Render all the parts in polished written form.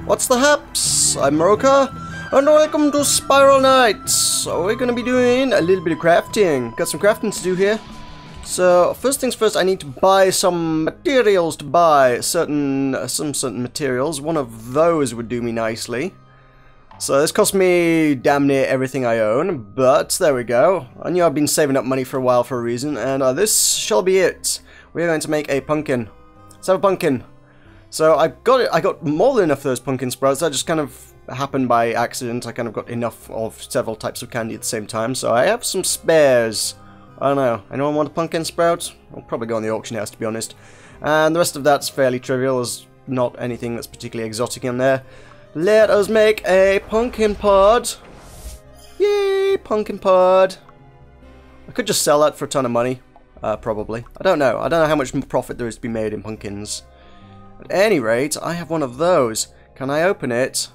What's the haps? I'm Meroka, and welcome to Spiral Nights. So we're gonna be doing a little bit of crafting. Got some crafting to do here. So first things first, I need to buy some materials to buy some certain materials. One of those would do me nicely. So this cost me damn near everything I own, but there we go. I knew I've been saving up money for a while for a reason, and this shall be it. We're going to make a pumpkin. Let's have a pumpkin. So I got more than enough of those pumpkin sprouts. That just kind of happened by accident. I kind of got enough of several types of candy at the same time, so I have some spares. I don't know. Anyone want a pumpkin sprout? I'll probably go on the auction house, to be honest. And the rest of that's fairly trivial. There's not anything that's particularly exotic in there. Let us make a pumpkin pod. Yay, pumpkin pod. I could just sell that for a ton of money. Probably. I don't know. I don't know how much profit there is to be made in pumpkins. At any rate, I have one of those. Can I open it?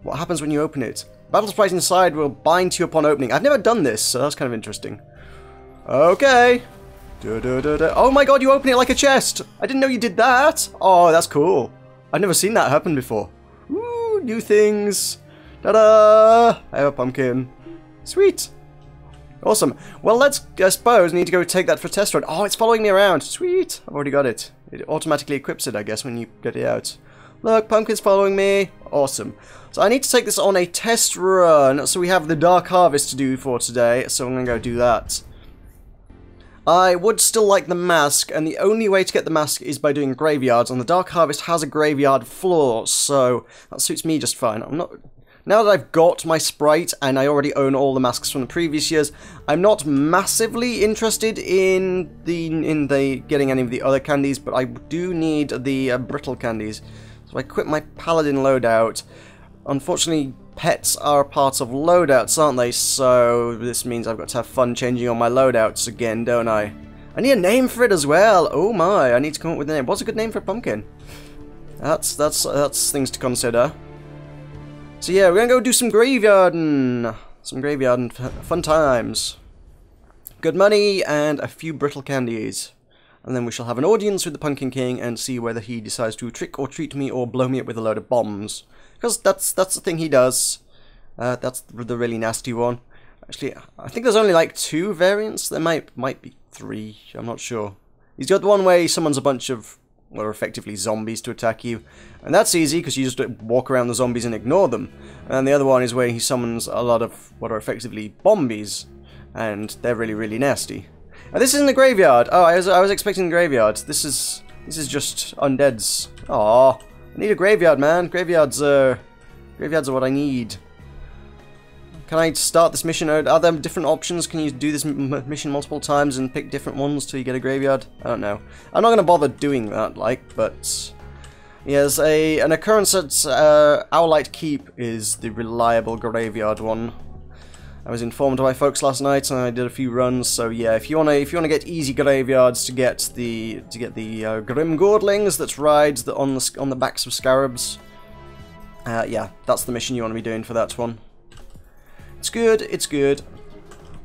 What happens when you open it? Battle surprise inside will bind to you upon opening. I've never done this, so that's kind of interesting. Okay. Oh my god, you open it like a chest! I didn't know you did that! Oh, that's cool. I've never seen that happen before. Woo, new things. Ta-da! I have a pumpkin. Sweet. Awesome. Well, let's, I suppose, need to go take that for a test run. Oh, it's following me around. Sweet. I've already got it. It automatically equips it, I guess, when you get it out. Look, pumpkin's following me. Awesome. So I need to take this on a test run. So we have the Dark Harvest to do for today. So I'm going to go do that. I would still like the mask, and the only way to get the mask is by doing graveyards. And the Dark Harvest has a graveyard floor, so that suits me just fine. I'm not... Now that I've got my sprite, and I already own all the masks from the previous years, I'm not massively interested in the getting any of the other candies, but I do need the brittle candies. So I quit my paladin loadout. Unfortunately, pets are part of loadouts, aren't they? So this means I've got to have fun changing on my loadouts again, don't I? I need a name for it as well. Oh my! I need to come up with a name. What's a good name for a pumpkin? That's things to consider. So yeah, we're gonna go do some graveyarding. Some graveyarding fun times. Good money and a few brittle candies. And then we shall have an audience with the Pumpkin King and see whether he decides to trick or treat me or blow me up with a load of bombs. Because that's the thing he does. That's the really nasty one. Actually, I think there's only like 2 variants. There might be 3. I'm not sure. He's got the one where he summons a bunch of, well, effectively zombies to attack you. And that's easy because you just walk around the zombies and ignore them. And the other one is where he summons a lot of what are effectively bombies. And they're really, really nasty. And this isn't a graveyard. Oh, I was expecting a graveyard. This is just undeads. Aww. I need a graveyard, man. Graveyards are what I need. Can I start this mission? Are there different options? Can you do this mission multiple times and pick different ones till you get a graveyard? I don't know. I'm not going to bother doing that, but... Yes, an occurrence at Owlite Keep is the reliable graveyard one. I was informed by folks last night, and I did a few runs. So yeah, if you wanna get easy graveyards to get the Grim Gordlings that ride on the backs of scarabs, yeah, that's the mission you want to be doing for that one. It's good. It's good.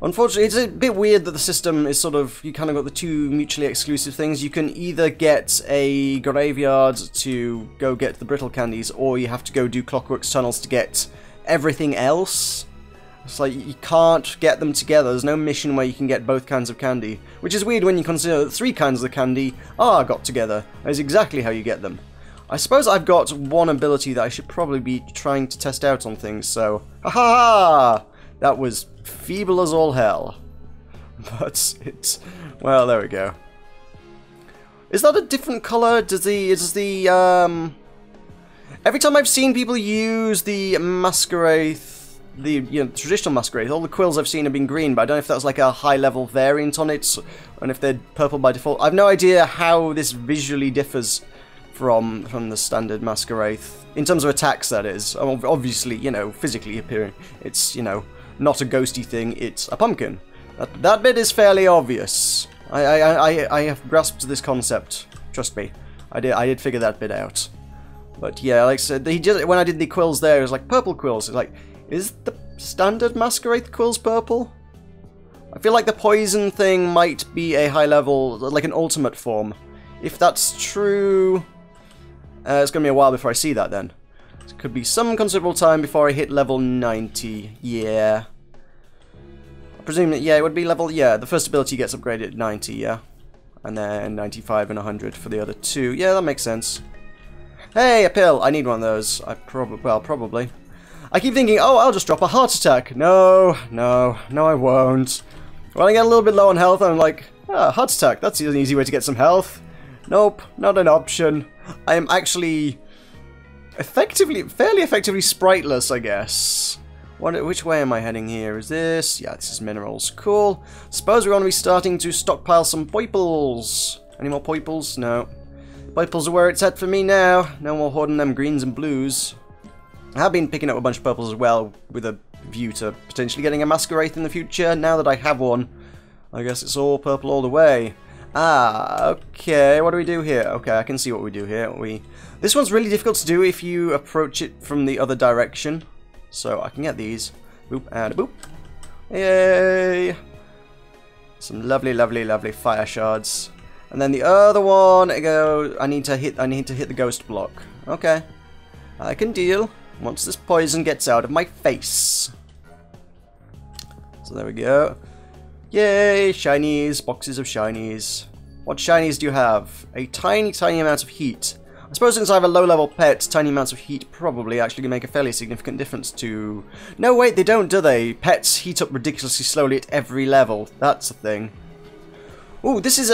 Unfortunately, it's a bit weird that the system is sort of, you kind of got the 2 mutually exclusive things. You can either get a graveyard to go get the brittle candies, or you have to go do Clockwork's tunnels to get everything else. It's like you can't get them together. There's no mission where you can get both kinds of candy, which is weird when you consider that 3 kinds of candy are got together. That is exactly how you get them. I suppose I've got one ability that I should probably be trying to test out on things, so... Ha-ha-ha! That was feeble as all hell. But it's... Well, there we go. Is that a different colour? Every time I've seen people use the Masquerade, the traditional Masquerade, all the quills I've seen have been green, but I don't know if that's like a high-level variant on it, and if they're purple by default. I've no idea how this visually differs from the standard Masquerade. In terms of attacks, that is. Obviously, physically appearing. It's, not a ghosty thing, it's a pumpkin. That bit is fairly obvious. I have grasped this concept. Trust me. I did figure that bit out. But yeah, like I said, when I did the quills there, it was like purple quills. It's like, is the standard Masquerade quills purple? I feel like the poison thing might be a high level, like an ultimate form. If that's true, it's going to be a while before I see that then. It could be some considerable time before I hit level 90. Yeah. I presume that, yeah, it would be level, yeah, the first ability gets upgraded at 90, yeah. And then 95 and 100 for the other two. Yeah, that makes sense. Hey, a pill! I need one of those. Probably. I keep thinking, oh, I'll just drop a heart attack. No, I won't. When I get a little bit low on health, I'm like, ah, heart attack, that's an easy way to get some health. Nope, not an option. I am actually fairly effectively spriteless, I guess. Which way am I heading here? Is this? Yeah, this is minerals. Cool. Suppose we're going to be starting to stockpile some poiples. Any more poiples? No. Poiples are where it's at for me now. No more hoarding them greens and blues. I have been picking up a bunch of purples as well, with a view to potentially getting a Masquerade in the future. Now that I have one, I guess it's all purple all the way. Ah, okay, what do we do here? Okay, I can see what we do here. This one's really difficult to do if you approach it from the other direction. So I can get these. Boop and a boop. Yay! Some lovely, lovely, lovely fire shards. And then the other one, I need to hit the ghost block. Okay. I can deal once this poison gets out of my face. So there we go. Yay, shinies, boxes of shinies. What shinies do you have? A tiny, tiny amount of heat. I suppose since I have a low-level pet, tiny amounts of heat probably actually make a fairly significant difference to... No, wait, they don't, do they? Pets heat up ridiculously slowly at every level. That's a thing. Ooh, this is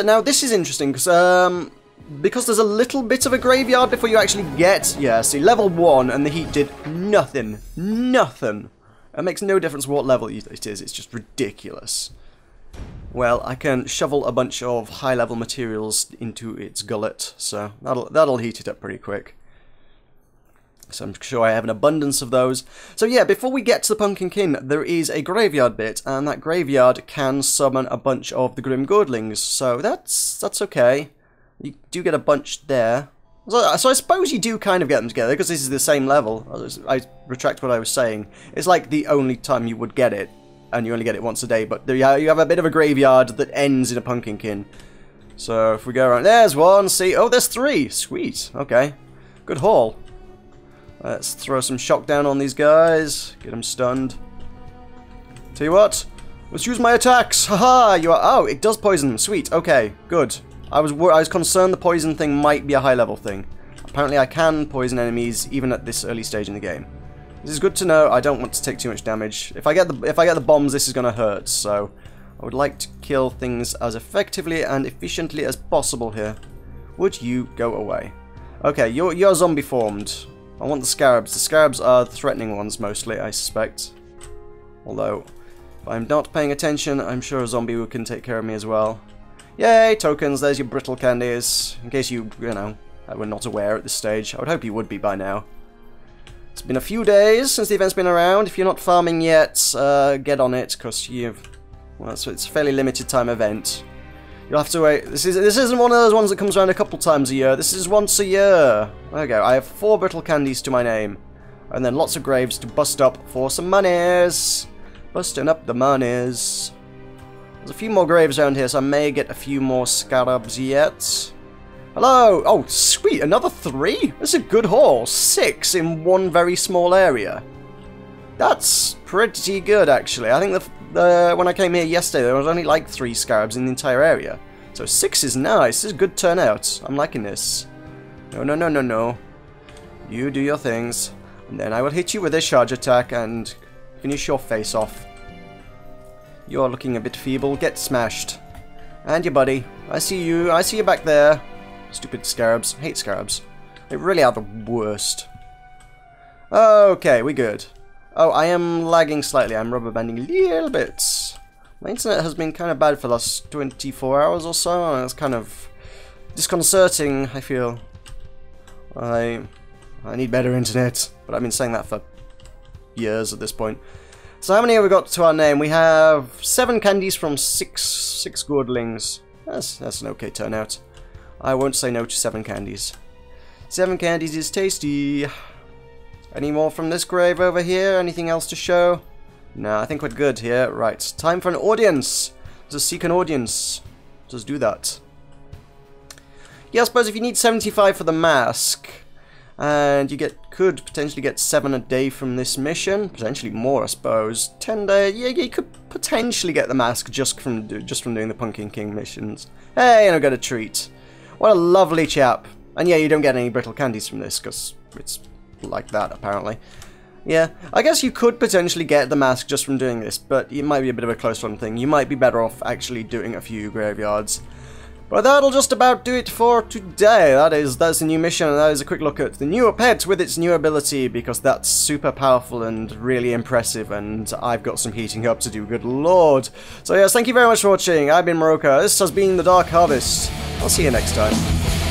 interesting, because there's a little bit of a graveyard before you actually get... Yeah, see, level 1, and the heat did nothing. Nothing. It makes no difference what level it is, it's just ridiculous. Well, I can shovel a bunch of high-level materials into its gullet, so that'll heat it up pretty quick. So I'm sure I have an abundance of those. So yeah, before we get to the Pumpkinkin, there is a graveyard bit, and that graveyard can summon a bunch of the Grim Gourdlings, so that's okay. You do get a bunch there. So I suppose you do kind of get them together, because this is the same level. I retract what I was saying. It's like the only time you would get it, and you only get it once a day, but there you have a bit of a graveyard that ends in a Pumpkinkin. So if we go around, there's one, see, oh, there's 3, sweet, okay, good haul. Let's throw some shock down on these guys, get them stunned. Tell you what, let's use my attacks, haha, oh, it does poison them, sweet, okay, good. I was concerned the poison thing might be a high level thing. Apparently I can poison enemies even at this early stage in the game. This is good to know. I don't want to take too much damage. If I get the bombs, this is going to hurt. So I would like to kill things as effectively and efficiently as possible here. Would you go away? Okay, you're zombie formed. I want the scarabs. The scarabs are the threatening ones mostly, I suspect. Although, if I'm not paying attention, I'm sure a zombie can take care of me as well. Yay, tokens. There's your brittle candies. In case you know, were not aware at this stage. I would hope you would be by now. It's been a few days since the event's been around. If you're not farming yet, get on it, because well, it's a fairly limited time event. You'll have to wait. This isn't one of those ones that comes around a couple times a year. This is once a year. There we go. I have 4 brittle candies to my name. And then lots of graves to bust up for some monies. Busting up the monies. There's a few more graves around here, so I may get a few more scarabs yet. Hello! Oh, sweet! Another 3? That's a good haul. 6 in one very small area. That's pretty good, actually. I think when I came here yesterday, there was only like 3 scarabs in the entire area. So 6 is nice. This is a good turnout. I'm liking this. No, no, no, no, no. You do your things. And then I will hit you with a charge attack and finish your face off. You're looking a bit feeble. Get smashed. And your buddy. I see you. I see you back there. Stupid scarabs. I hate scarabs. They really are the worst. Okay, we good. Oh, I am lagging slightly. I'm rubber banding a little bit. My internet has been kind of bad for the last 24 hours or so. And it's kind of disconcerting, I feel. I need better internet. But I've been saying that for years at this point. So how many have we got to our name? We have 7 candies from 6 Gourdlings. That's an okay turnout. I won't say no to 7 candies. 7 candies is tasty. Any more from this grave over here? Anything else to show? No, I think we're good here. Right, time for an audience. Let's seek an audience. Let's do that. Yeah, I suppose if you need 75 for the mask, And you could potentially get 7 a day from this mission, potentially more, I suppose. 10 days, yeah, you could potentially get the mask just from doing the Pumpkin King missions. Hey, and I got a treat. What a lovely chap. And yeah, you don't get any brittle candies from this, because it's like that, apparently. Yeah, I guess you could potentially get the mask just from doing this, but it might be a bit of a close run thing. You might be better off actually doing a few graveyards. But that'll just about do it for today. That's the new mission, and that is a quick look at the newer pet with its new ability, because that's super powerful and really impressive, and I've got some heating up to do, good lord. So yes, thank you very much for watching. I've been Meroka. This has been The Dark Harvest. I'll see you next time.